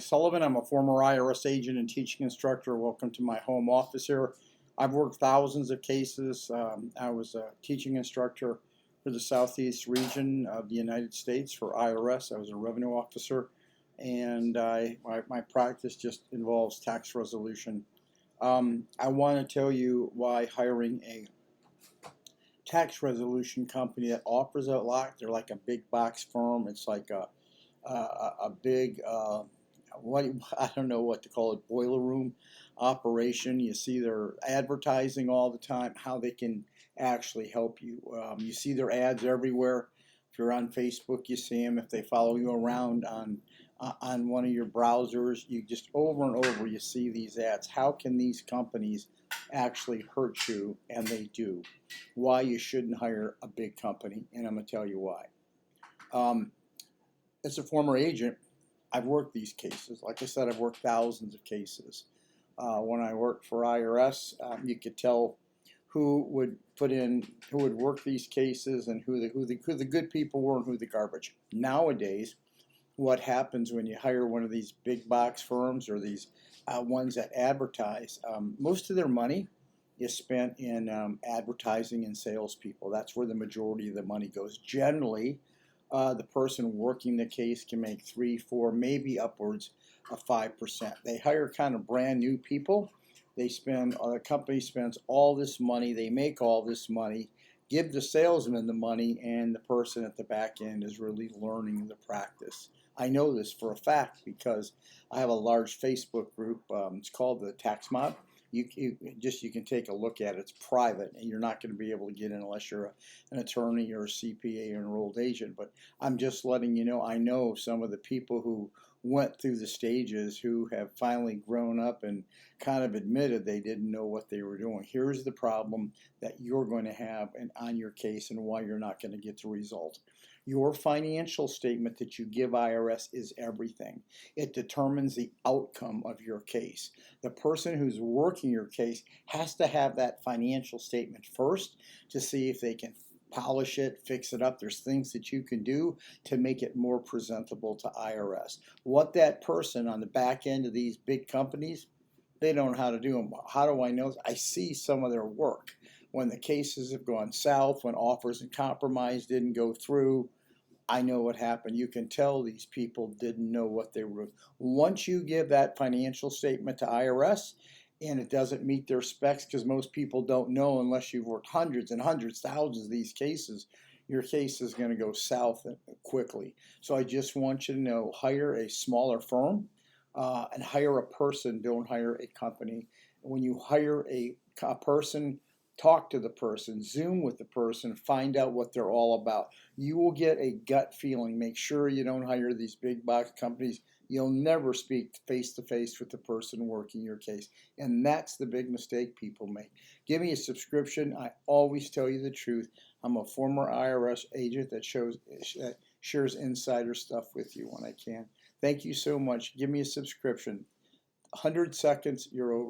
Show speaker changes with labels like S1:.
S1: Sullivan. I'm a former IRS agent and teaching instructor. Welcome to my home office here. I've worked thousands of cases. I was a teaching instructor for the Southeast region of the United States for IRS. I was a revenue officer, and my practice just involves tax resolution. I want to tell you why hiring a tax resolution company that offers a lot. They're like a big box firm. It's like a big what I don't know what to call it, boiler room operation. You see their advertising all the time, how they can actually help you. You see their ads everywhere. If you're on Facebook, you see them. If they follow you around on one of your browsers, you just over and over you see these ads. How can these companies actually hurt you? And they do. Why you shouldn't hire a big company, and I'm going to tell you why. As a former agent, I've worked these cases. Like I said, I've worked thousands of cases. When I worked for IRS, you could tell who would work these cases and who the good people were and who the garbage. Nowadays, what happens when you hire one of these big box firms or these ones that advertise, most of their money is spent in advertising and salespeople. That's where the majority of the money goes. Generally, the person working the case can make 3, 4, maybe upwards of 5%. They hire kind of brand new people. The company spends all this money, they make all this money, give the salesman the money, and the person at the back end is really learning the practice. I know this for a fact because I have a large Facebook group. It's called the Tax Mob. You can take a look at it. It's private, and you're not going to be able to get in unless you're an attorney or a CPA or enrolled agent. But I'm just letting you know, I know some of the people who went through the stages who have finally grown up and kind of admitted they didn't know what they were doing. Here's the problem that you're going to have on your case and why you're not going to get the result. Your financial statement that you give IRS is everything. It determines the outcome of your case. The person who's working your case has to have that financial statement first to see if they can polish it, fix it up. There's things that you can do to make it more presentable to IRS. What that person on the back end of these big companies, they don't know how to do them. How do I know? I see some of their work. When the cases have gone south, when offers and compromise didn't go through, I know what happened. You can tell these people didn't know what they were. Once you give that financial statement to IRS and it doesn't meet their specs, because most people don't know unless you've worked hundreds and hundreds, thousands of these cases, your case is going to go south quickly. So I just want you to know, hire a smaller firm and hire a person. Don't hire a company. When you hire a person, talk to the person, Zoom with the person, find out what they're all about. You will get a gut feeling. Make sure you don't hire these big box companies. You'll never speak face to face with the person working your case. And that's the big mistake people make. Give me a subscription. I always tell you the truth. I'm a former IRS agent that shares insider stuff with you when I can. Thank you so much. Give me a subscription. 100 seconds, you're over.